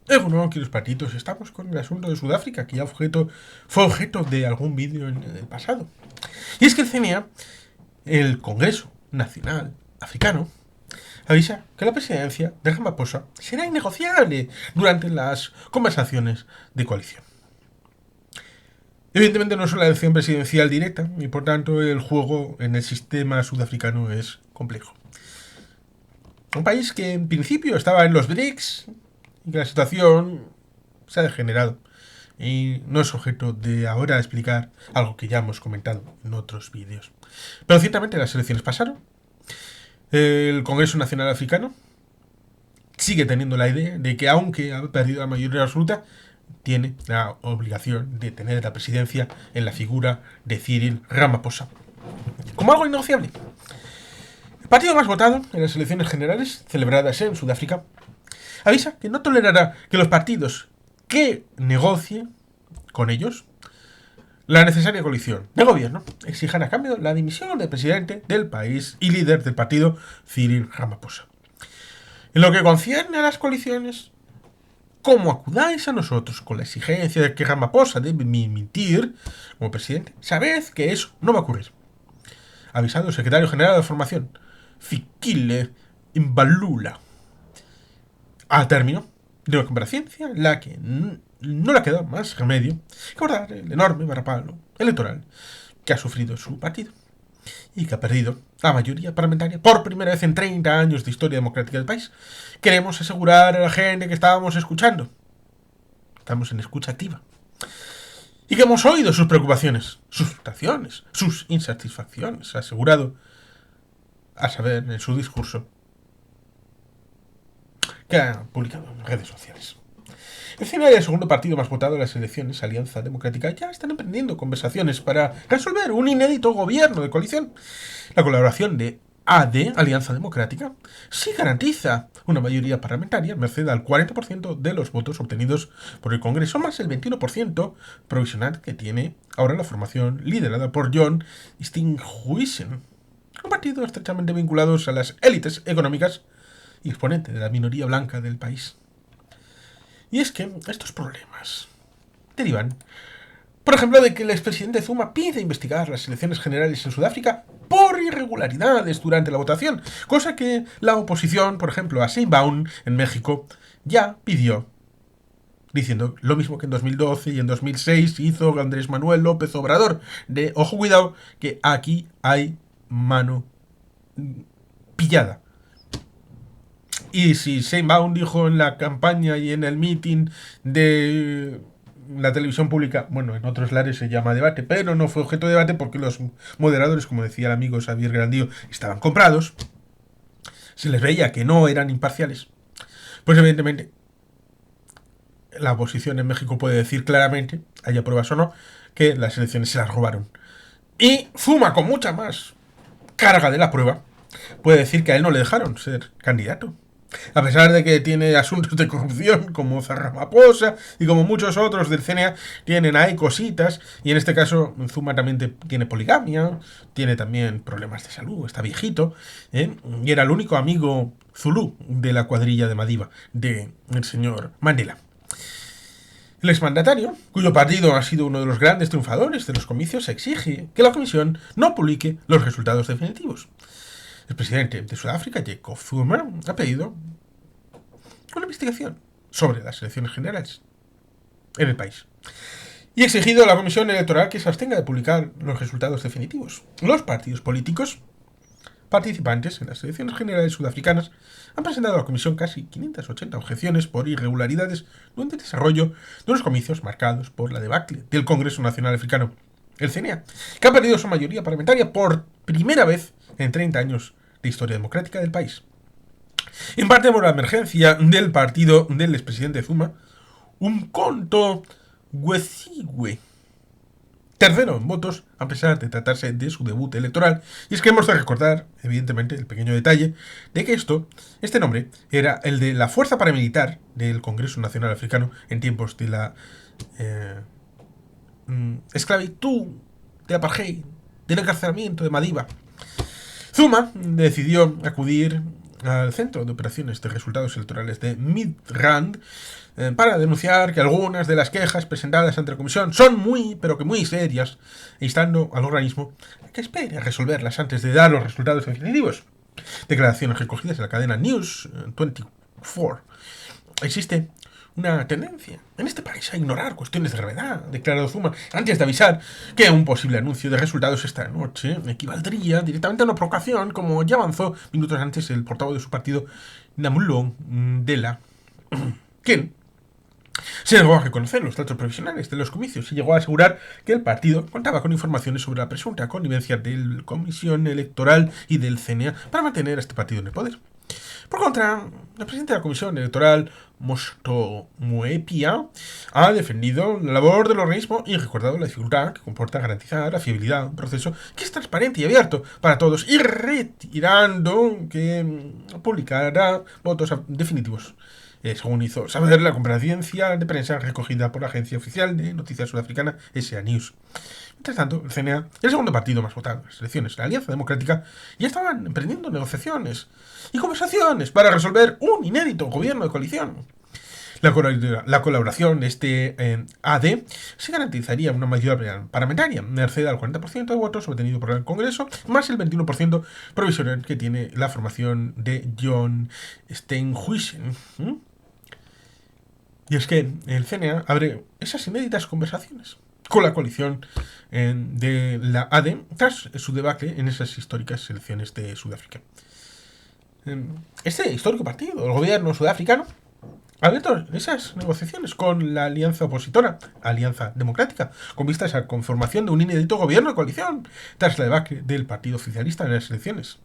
Bueno, queridos patitos, estamos con el asunto de Sudáfrica, que ya fue objeto de algún vídeo en el pasado. Y es que el CNA, el Congreso Nacional Africano, avisa que la presidencia de Ramaphosa será innegociable durante las conversaciones de coalición. Evidentemente no es una elección presidencial directa y por tanto el juego en el sistema sudafricano es complejo. Un país que en principio estaba en los BRICS y que la situación se ha degenerado y no es objeto de ahora explicar algo que ya hemos comentado en otros vídeos. Pero ciertamente las elecciones pasaron. El Congreso Nacional Africano sigue teniendo la idea de que aunque ha perdido la mayoría absoluta, tiene la obligación de tener la presidencia en la figura de Cyril Ramaphosa como algo innegociable. El partido más votado en las elecciones generales celebradas en Sudáfrica avisa que no tolerará que los partidos que negocien con ellos la necesaria coalición de gobierno exijan a cambio la dimisión del presidente del país y líder del partido, Cyril Ramaphosa. En lo que concierne a las coaliciones, como acudáis a nosotros con la exigencia de que Ramaphosa debe dimitir como presidente, sabed que eso no va a ocurrir. Avisado el secretario general de la formación, Fikile Mbalula, al término de una comparecencia en la que no le ha quedado más remedio que abordar el enorme varapalo electoral que ha sufrido su partido y que ha perdido la mayoría parlamentaria por primera vez en 30 años de historia democrática del país. Queremos asegurar a la gente que estábamos escuchando, estamos en escucha activa, y que hemos oído sus preocupaciones, sus frustraciones, sus insatisfacciones, ha asegurado, a saber, en su discurso que ha publicado en redes sociales. El CNA y el segundo partido más votado en las elecciones, Alianza Democrática, ya están emprendiendo conversaciones para resolver un inédito gobierno de coalición. La colaboración de AD, Alianza Democrática, sí garantiza una mayoría parlamentaria, merced al 40% de los votos obtenidos por el Congreso, más el 21% provisional que tiene ahora la formación liderada por John Steenhuisen, un partido estrechamente vinculado a las élites económicas y exponente de la minoría blanca del país. Y es que estos problemas derivan, por ejemplo, de que el expresidente Zuma pide investigar las elecciones generales en Sudáfrica por irregularidades durante la votación, cosa que la oposición, por ejemplo, a Sheinbaum en México, ya pidió, diciendo lo mismo que en 2012 y en 2006 hizo Andrés Manuel López Obrador, de ojo cuidado, que aquí hay mano pillada. Y si Sheinbaum dijo en la campaña y en el meeting de la televisión pública, bueno, en otros lares se llama debate, pero no fue objeto de debate porque los moderadores, como decía el amigo Xavier Grandío, estaban comprados, se les veía que no eran imparciales, pues evidentemente la oposición en México puede decir claramente, haya pruebas o no, que las elecciones se las robaron. Y Zuma, con mucha más carga de la prueba, puede decir que a él no le dejaron ser candidato. A pesar de que tiene asuntos de corrupción como Ramaphosa y como muchos otros del CNA, tienen ahí cositas. Y en este caso, Zuma también tiene poligamia, tiene también problemas de salud, está viejito, y era el único amigo zulú de la cuadrilla de Madiba, del señor Mandela. El exmandatario, cuyo partido ha sido uno de los grandes triunfadores de los comicios, exige que la comisión no publique los resultados definitivos. El presidente de Sudáfrica, Jacob Zuma, ha pedido una investigación sobre las elecciones generales en el país y ha exigido a la Comisión Electoral que se abstenga de publicar los resultados definitivos. Los partidos políticos participantes en las elecciones generales sudafricanas han presentado a la Comisión casi 580 objeciones por irregularidades durante el desarrollo de unos comicios marcados por la debacle del Congreso Nacional Africano, el CNA, que ha perdido su mayoría parlamentaria por primera vez en 30 años de historia democrática del país. En parte por la emergencia del partido del expresidente Zuma, Umkhonto Wesigwe, tercero en votos, a pesar de tratarse de su debut electoral. Y es que hemos de recordar, evidentemente, el pequeño detalle de que este nombre, era el de la fuerza paramilitar del Congreso Nacional Africano en tiempos de la esclavitud, de apartheid, del encarcelamiento de Madiba. Zuma decidió acudir al Centro de Operaciones de Resultados Electorales de Midrand para denunciar que algunas de las quejas presentadas ante la comisión son pero que muy serias, e instando al organismo a que espere a resolverlas antes de dar los resultados definitivos. Declaraciones recogidas en la cadena News 24. Existe una tendencia en este país a ignorar cuestiones de gravedad, declaró Zuma, antes de avisar que un posible anuncio de resultados esta noche equivaldría directamente a una provocación, como ya avanzó minutos antes el portavoz de su partido, Namulo Dela, quien se llegó a reconocer los datos provisionales de los comicios y llegó a asegurar que el partido contaba con informaciones sobre la presunta connivencia de la Comisión Electoral y del CNA para mantener a este partido en el poder. Por contra, la presidenta de la Comisión Electoral, Mosto Muepia, ha defendido la labor del organismo y recordado la dificultad que comporta garantizar la fiabilidad de un proceso que es transparente y abierto para todos, y retirando que publicará votos definitivos. Según hizo saber la comparecencia de prensa recogida por la agencia oficial de noticias sudafricana SA News. Mientras tanto, el CNA, el segundo partido más votado en las elecciones, la Alianza Democrática, ya estaban emprendiendo negociaciones y conversaciones para resolver un inédito gobierno de coalición. La colaboración de este AD se garantizaría una mayoría parlamentaria, merced al 40% de votos obtenido por el Congreso, más el 21% provisional que tiene la formación de John Steenhuisen. Y es que el CNA abre esas inéditas conversaciones con la coalición de la AD tras su debacle en esas históricas elecciones de Sudáfrica. Este histórico partido, el gobierno sudafricano, ha abierto esas negociaciones con la alianza opositora, Alianza Democrática, con vistas a la conformación de un inédito gobierno de coalición tras la debacle del partido oficialista en las elecciones.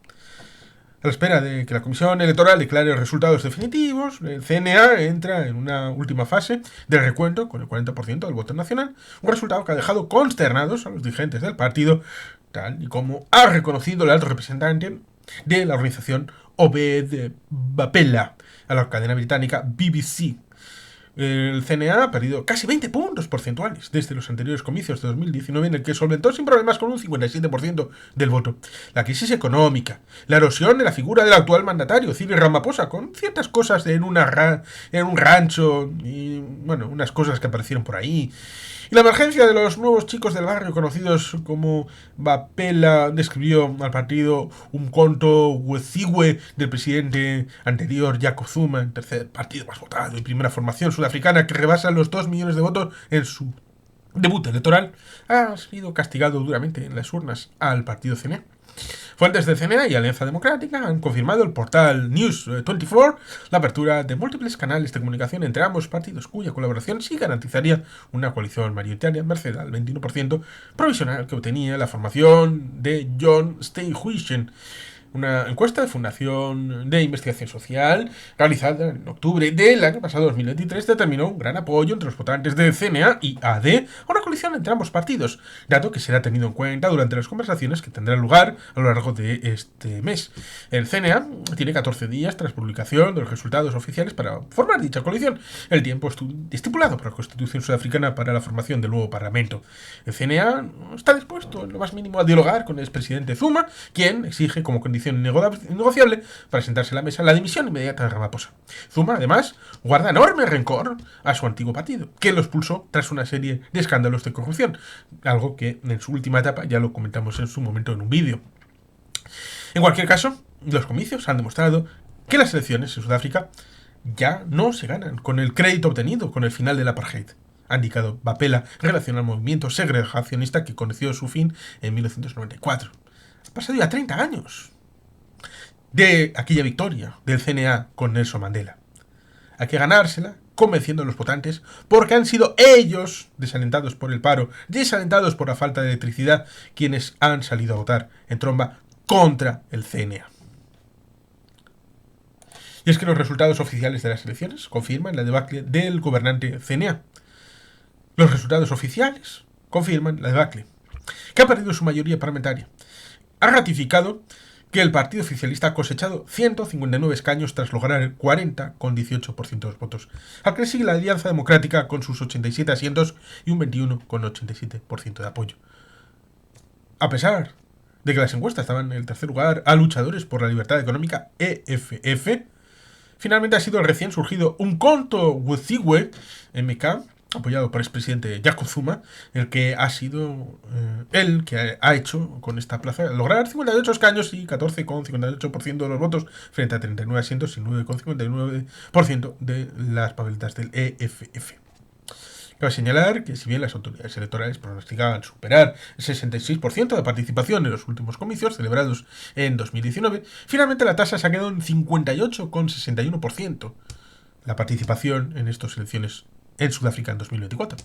A la espera de que la Comisión Electoral declare los resultados definitivos, el CNA entra en una última fase de recuento con el 40% del voto nacional, un resultado que ha dejado consternados a los dirigentes del partido, tal y como ha reconocido el alto representante de la organización Obed Bapela a la cadena británica BBC. El CNA ha perdido casi 20 puntos porcentuales desde los anteriores comicios de 2019, en el que solventó sin problemas con un 57% del voto. La crisis económica, la erosión de la figura del actual mandatario, Cyril Ramaphosa, con ciertas cosas en un rancho y, bueno, unas cosas que aparecieron por ahí. Y la emergencia de los nuevos chicos del barrio, conocidos como Bapela, describió al partido un conto huecigue del presidente anterior, Jacob Zuma, el tercer partido más votado y primera formación sudafricana que rebasa los 2 millones de votos en su debut electoral, ha sido castigado duramente en las urnas al partido CNA. Fuentes de CNA y Alianza Democrática han confirmado el portal News 24 la apertura de múltiples canales de comunicación entre ambos partidos, cuya colaboración sí garantizaría una coalición mayoritaria merced al 21% provisional que obtenía la formación de John Steenhuisen. Una encuesta de Fundación de Investigación Social realizada en octubre del año pasado 2023 determinó un gran apoyo entre los votantes de CNA y AD a una coalición entre ambos partidos, dato que será tenido en cuenta durante las conversaciones que tendrán lugar a lo largo de este mes. El CNA tiene 14 días tras publicación de los resultados oficiales para formar dicha coalición, el tiempo estipulado por la Constitución sudafricana para la formación del nuevo Parlamento. El CNA está dispuesto en lo más mínimo a dialogar con el expresidente Zuma, quien exige como condición innegociable para sentarse a la mesa la dimisión inmediata de Ramaphosa. Zuma, además, guarda enorme rencor a su antiguo partido, que lo expulsó tras una serie de escándalos de corrupción, algo que en su última etapa ya lo comentamos en su momento en un vídeo. En cualquier caso, los comicios han demostrado que las elecciones en Sudáfrica ya no se ganan con el crédito obtenido con el final del apartheid, ha indicado Bapela en relación al movimiento segregacionista que conoció su fin en 1994. Han pasado ya 30 años de aquella victoria del CNA con Nelson Mandela. Hay que ganársela convenciendo a los votantes porque han sido ellos, desalentados por el paro, desalentados por la falta de electricidad, quienes han salido a votar en tromba contra el CNA. Y es que los resultados oficiales de las elecciones confirman la debacle del gobernante CNA. Los resultados oficiales confirman la debacle, que ha perdido su mayoría parlamentaria. Ha ratificado que el partido oficialista ha cosechado 159 escaños tras lograr el 40,18% de los votos, al que le sigue la Alianza Democrática con sus 87 asientos y un 21,87% de apoyo. A pesar de que las encuestas estaban en el tercer lugar a luchadores por la libertad económica EFF, finalmente ha sido el recién surgido Umkhonto we MK, apoyado por el expresidente Jacob Zuma, el que ha sido el que ha hecho con esta plaza lograr 58 escaños y 14,58% de los votos frente a 39 asientos y 9,59% de las papeletas del EFF. Cabe señalar que si bien las autoridades electorales pronosticaban superar el 66% de participación en los últimos comicios celebrados en 2019, finalmente la tasa se ha quedado en 58,61% la participación en estas elecciones en Sudáfrica en 2024.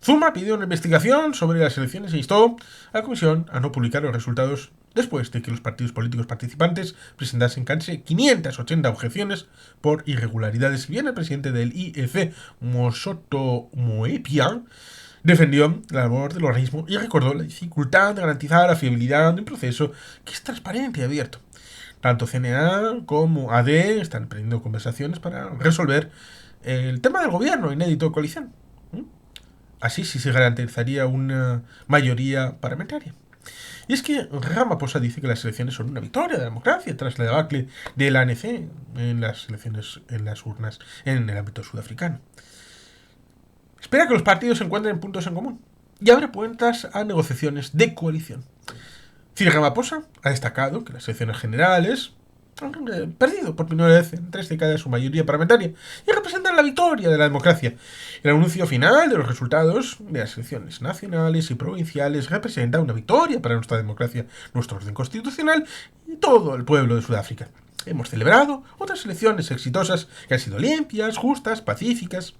Zuma pidió una investigación sobre las elecciones e instó a la comisión a no publicar los resultados después de que los partidos políticos participantes presentasen casi 580 objeciones por irregularidades. Si bien el presidente del IEC, Moshoto Moepia, defendió la labor del organismo y recordó la dificultad de garantizar la fiabilidad de un proceso que es transparente y abierto. Tanto CNA como AD están emprendiendo conversaciones para resolver el tema del gobierno inédito de coalición. Así sí se garantizaría una mayoría parlamentaria. Y es que Ramaphosa dice que las elecciones son una victoria de la democracia tras la debacle del ANC en las elecciones en las urnas en el ámbito sudafricano. Espera que los partidos encuentren puntos en común y abre puertas a negociaciones de coalición. Cyril Ramaphosa ha destacado que las elecciones generales han perdido por primera vez en 3 décadas su mayoría parlamentaria y representan la victoria de la democracia. El anuncio final de los resultados de las elecciones nacionales y provinciales representa una victoria para nuestra democracia, nuestro orden constitucional y todo el pueblo de Sudáfrica. Hemos celebrado otras elecciones exitosas que han sido limpias, justas, pacíficas.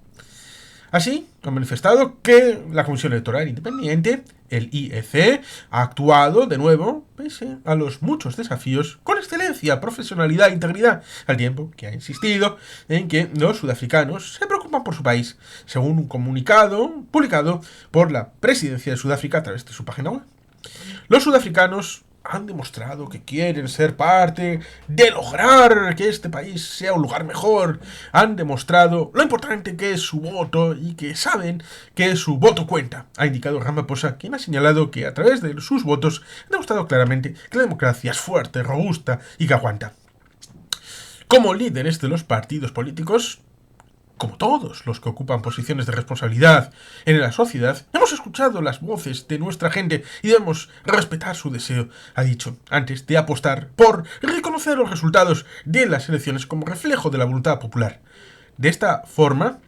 Así, han manifestado que la Comisión Electoral Independiente, el IEC, ha actuado de nuevo, pese a los muchos desafíos, con excelencia, profesionalidad e integridad, al tiempo que ha insistido en que los sudafricanos se preocupan por su país, según un comunicado publicado por la Presidencia de Sudáfrica a través de su página web. Los sudafricanos han demostrado que quieren ser parte de lograr que este país sea un lugar mejor. Han demostrado lo importante que es su voto y que saben que su voto cuenta, ha indicado Ramaphosa, quien ha señalado que a través de sus votos ha demostrado claramente que la democracia es fuerte, robusta y que aguanta. Como líderes de los partidos políticos, como todos los que ocupan posiciones de responsabilidad en la sociedad, hemos escuchado las voces de nuestra gente y debemos respetar su deseo, ha dicho, antes de apostar por reconocer los resultados de las elecciones como reflejo de la voluntad popular. De esta forma,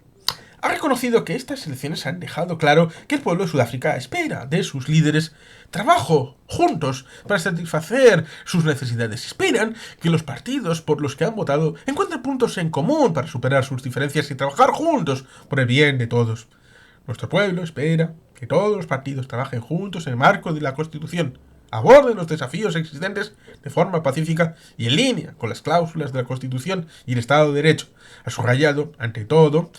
ha reconocido que estas elecciones han dejado claro que el pueblo de Sudáfrica espera de sus líderes trabajo juntos para satisfacer sus necesidades. Esperan que los partidos por los que han votado encuentren puntos en común para superar sus diferencias y trabajar juntos por el bien de todos. Nuestro pueblo espera que todos los partidos trabajen juntos en el marco de la Constitución, aborden los desafíos existentes de forma pacífica y en línea con las cláusulas de la Constitución y el Estado de Derecho. Ha subrayado, ante todo,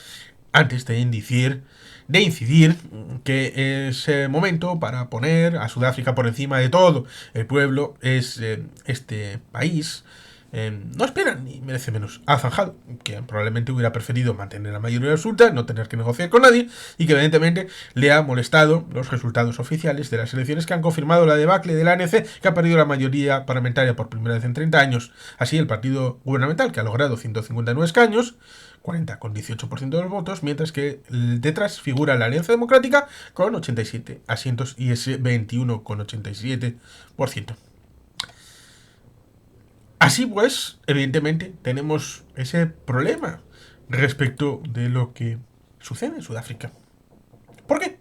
antes de incidir que es momento para poner a Sudáfrica por encima de todo. El pueblo es este país. No espera ni merece menos. Ha zanjado que probablemente hubiera preferido mantener la mayoría absoluta, no tener que negociar con nadie, y que evidentemente le ha molestado los resultados oficiales de las elecciones que han confirmado la debacle del ANC, que ha perdido la mayoría parlamentaria por primera vez en 30 años. Así, el partido gubernamental, que ha logrado 159 escaños, 40,18% de los votos, mientras que detrás figura la Alianza Democrática con 87 asientos y ese 21,87%. Así pues, evidentemente, tenemos ese problema respecto de lo que sucede en Sudáfrica. ¿Por qué?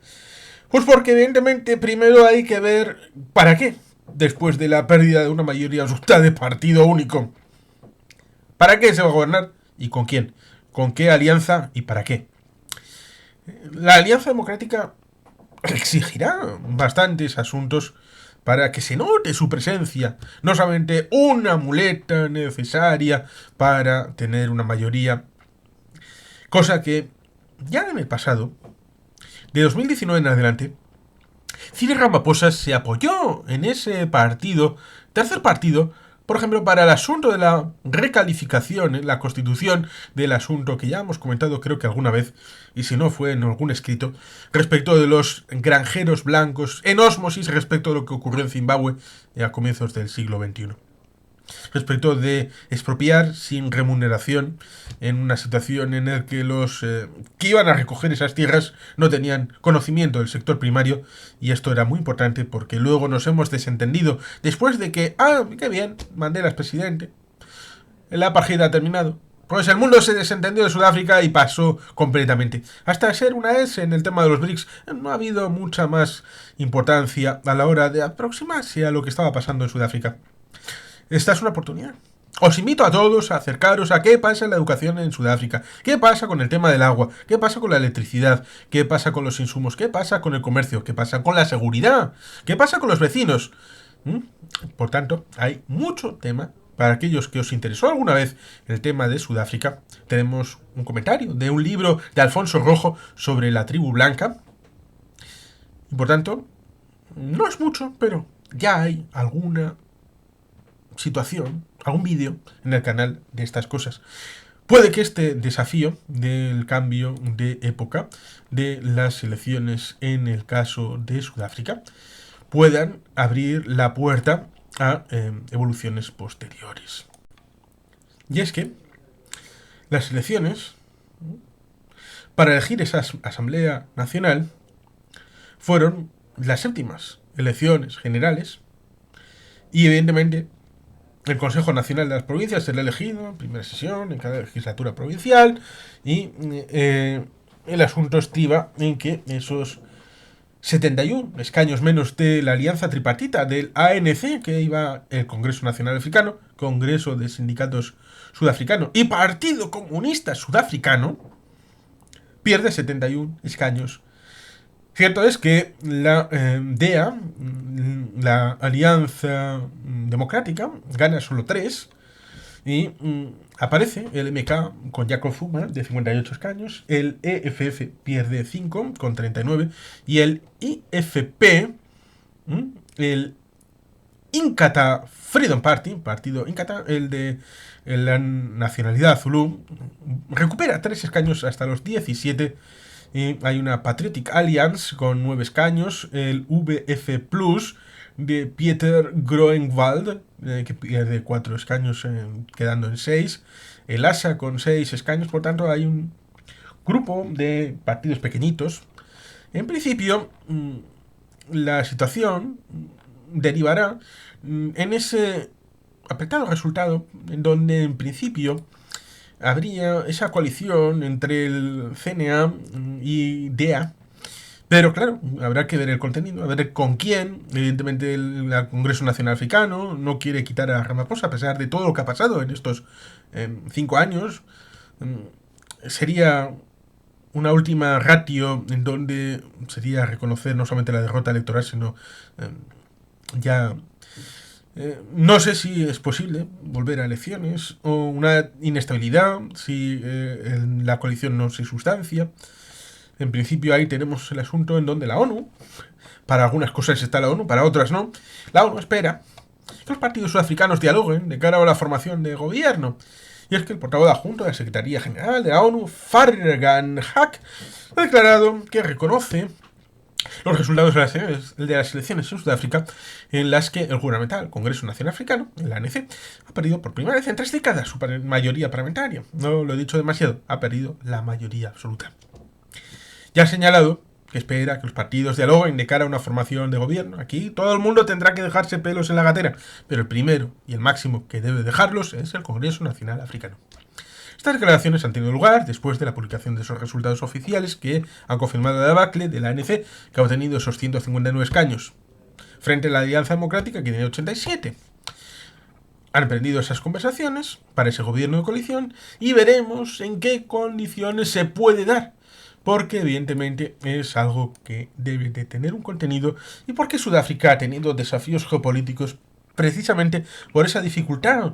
Pues porque evidentemente primero hay que ver para qué, después de la pérdida de una mayoría absoluta de partido único. ¿Para qué se va a gobernar y con quién? ¿Con qué alianza y para qué? La Alianza Democrática exigirá bastantes asuntos para que se note su presencia, no solamente una muleta necesaria para tener una mayoría, cosa que ya en el pasado, de 2019 en adelante, Cyril Ramaphosa se apoyó en ese partido, tercer partido, Por ejemplo, para el asunto de la recalificación, la constitución del asunto que ya hemos comentado creo que alguna vez, y si no fue en algún escrito, respecto de los granjeros blancos en ósmosis respecto a lo que ocurrió en Zimbabue a comienzos del siglo XXI. Respecto de expropiar sin remuneración en una situación en la que los que iban a recoger esas tierras no tenían conocimiento del sector primario, y esto era muy importante porque luego nos hemos desentendido después de que, qué bien, Mandela es presidente, el apartheid ha terminado. Pues el mundo se desentendió de Sudáfrica y pasó completamente. Hasta ser una S en el tema de los BRICS, no ha habido mucha más importancia a la hora de aproximarse a lo que estaba pasando en Sudáfrica. Esta es una oportunidad. Os invito a todos a acercaros a qué pasa en la educación en Sudáfrica, qué pasa con el tema del agua, qué pasa con la electricidad, qué pasa con los insumos, qué pasa con el comercio, qué pasa con la seguridad, qué pasa con los vecinos. Por tanto, hay mucho tema. Para aquellos que os interesó alguna vez el tema de Sudáfrica, tenemos un comentario de un libro de Alfonso Rojo sobre la tribu blanca. Y por tanto, no es mucho, pero ya hay alguna situación, algún vídeo en el canal de estas cosas. Puede que este desafío del cambio de época de las elecciones en el caso de Sudáfrica puedan abrir la puerta a evoluciones posteriores. Y es que las elecciones para elegir esa Asamblea Nacional fueron las séptimas elecciones generales y evidentemente el Consejo Nacional de las Provincias será elegido en primera sesión en cada legislatura provincial y el asunto estriba en que esos 71 escaños menos de la alianza tripartita del ANC, que iba el Congreso Nacional Africano, Congreso de Sindicatos Sudafricano y Partido Comunista Sudafricano, pierde 71 escaños. Cierto es que la DEA, la Alianza Democrática, gana solo 3 y aparece el MK con Jacob Zuma de 58 escaños, el EFF pierde 5 con 39 y el IFP, el Inkatha Freedom Party, partido Inkatha, el de la nacionalidad Zulu, recupera 3 escaños hasta los 17. Y hay una Patriotic Alliance con 9 escaños, el VF Plus de Pieter Groenewald, que pierde 4 escaños quedando en 6, el ASA con 6 escaños, por tanto hay un grupo de partidos pequeñitos. En principio, la situación derivará en ese apretado resultado en donde en principio habría esa coalición entre el CNA y DEA, pero claro, habrá que ver el contenido, a ver con quién. Evidentemente el Congreso Nacional Africano no quiere quitar a Ramaphosa a pesar de todo lo que ha pasado en estos 5 años. Sería una última ratio en donde sería reconocer no solamente la derrota electoral, sino ya... no sé si es posible volver a elecciones o una inestabilidad si la coalición no se sustancia. En principio ahí tenemos el asunto en donde la ONU, para algunas cosas está la ONU, para otras no, la ONU espera que los partidos sudafricanos dialoguen de cara a la formación de gobierno. Y es que el portavoz adjunto de la Secretaría General de la ONU, Fargan Haq, ha declarado que reconoce los resultados de las elecciones en Sudáfrica, en las que el gubernamental Congreso Nacional Africano, el ANC, ha perdido por primera vez en 3 décadas su mayoría parlamentaria. No lo he dicho demasiado, ha perdido la mayoría absoluta. Ya ha señalado que espera que los partidos dialoguen de cara a una formación de gobierno. Aquí todo el mundo tendrá que dejarse pelos en la gatera, pero el primero y el máximo que debe dejarlos es el Congreso Nacional Africano. Estas declaraciones han tenido lugar después de la publicación de esos resultados oficiales que han confirmado la debacle de la ANC, que ha obtenido esos 159 escaños, frente a la Alianza Democrática, que tiene 87. Han emprendido esas conversaciones para ese gobierno de coalición y veremos en qué condiciones se puede dar, porque evidentemente es algo que debe de tener un contenido y porque Sudáfrica ha tenido desafíos geopolíticos precisamente por esa dificultad,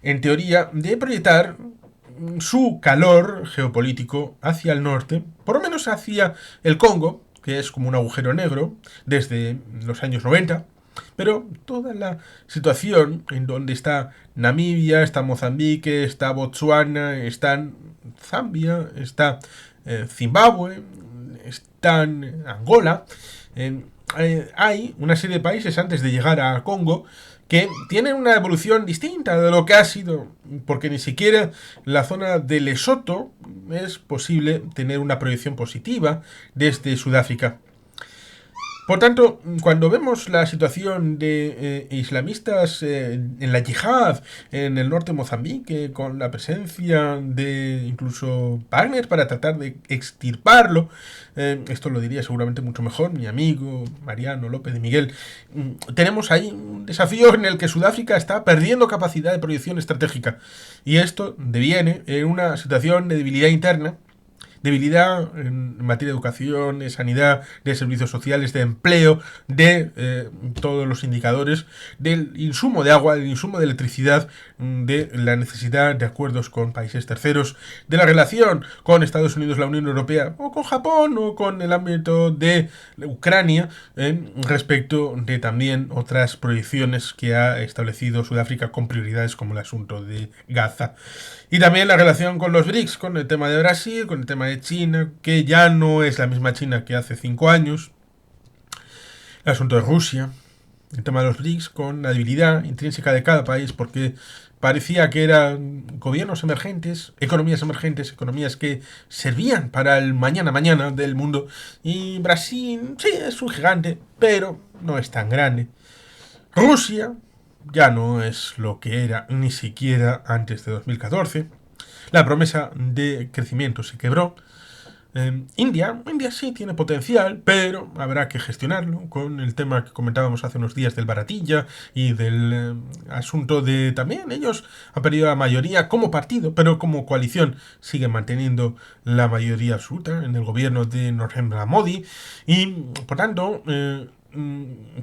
en teoría, de proyectar su calor geopolítico hacia el norte, por lo menos hacia el Congo, que es como un agujero negro desde los años 90, Pero toda la situación en donde está Namibia, está Mozambique, está Botsuana, está Zambia, está Zimbabue, está Angola, hay una serie de países antes de llegar a Congo que tienen una evolución distinta de lo que ha sido, porque ni siquiera la zona de Lesoto es posible tener una proyección positiva desde Sudáfrica. Por tanto, cuando vemos la situación de islamistas en la yihad en el norte de Mozambique, con la presencia de incluso Wagner para tratar de extirparlo, esto lo diría seguramente mucho mejor mi amigo Mariano López de Miguel, tenemos ahí un desafío en el que Sudáfrica está perdiendo capacidad de proyección estratégica. Y esto deviene en una situación de debilidad interna, debilidad en materia de educación, de sanidad, de servicios sociales, de empleo, de todos los indicadores, del insumo de agua, del insumo de electricidad, de la necesidad de acuerdos con países terceros, de la relación con Estados Unidos, la Unión Europea, o con Japón, o con el ámbito de Ucrania, respecto de también otras proyecciones que ha establecido Sudáfrica con prioridades como el asunto de Gaza. Y también la relación con los BRICS, con el tema de Brasil, con el tema de China, que ya no es la misma China que hace 5 años. El asunto de Rusia, el tema de los BRICS, con la debilidad intrínseca de cada país, porque parecía que eran gobiernos emergentes, economías que servían para el mañana del mundo. Y Brasil, sí, es un gigante, pero no es tan grande. Rusia ya no es lo que era ni siquiera antes de 2014. La promesa de crecimiento se quebró. India sí tiene potencial, pero habrá que gestionarlo con el tema que comentábamos hace unos días del baratilla y del asunto de también ellos han perdido la mayoría como partido, pero como coalición siguen manteniendo la mayoría absoluta en el gobierno de Narendra Modi y por tanto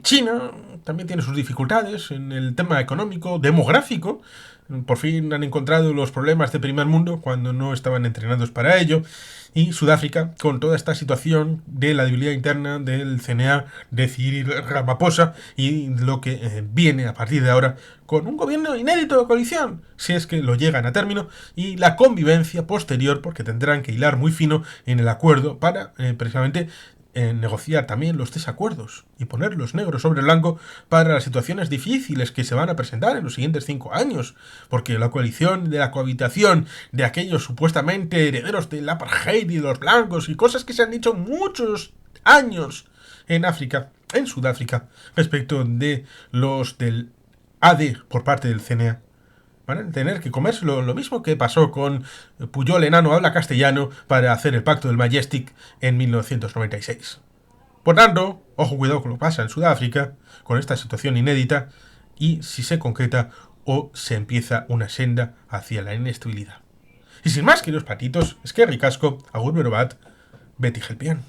China también tiene sus dificultades en el tema económico, demográfico. Por fin han encontrado los problemas de primer mundo cuando no estaban entrenados para ello. Y Sudáfrica, con toda esta situación de la debilidad interna del CNA, de Cyril Ramaphosa y lo que viene a partir de ahora con un gobierno inédito de coalición, si es que lo llegan a término, y la convivencia posterior, porque tendrán que hilar muy fino en el acuerdo para precisamente negociar también los desacuerdos y ponerlos negros sobre blanco para las situaciones difíciles que se van a presentar en los siguientes 5 años, porque la coalición de la cohabitación de aquellos supuestamente herederos del apartheid y de los blancos y cosas que se han dicho muchos años en África, en Sudáfrica, respecto de los del AD por parte del CNA, van a tener que comerse lo mismo que pasó con Puyol enano habla castellano para hacer el pacto del Majestic en 1996. Por tanto, ojo cuidado con lo que pasa en Sudáfrica, con esta situación inédita, y si se concreta o se empieza una senda hacia la inestabilidad. Y sin más, queridos patitos, es que ricasco, agur berobat, Betty Gelpian.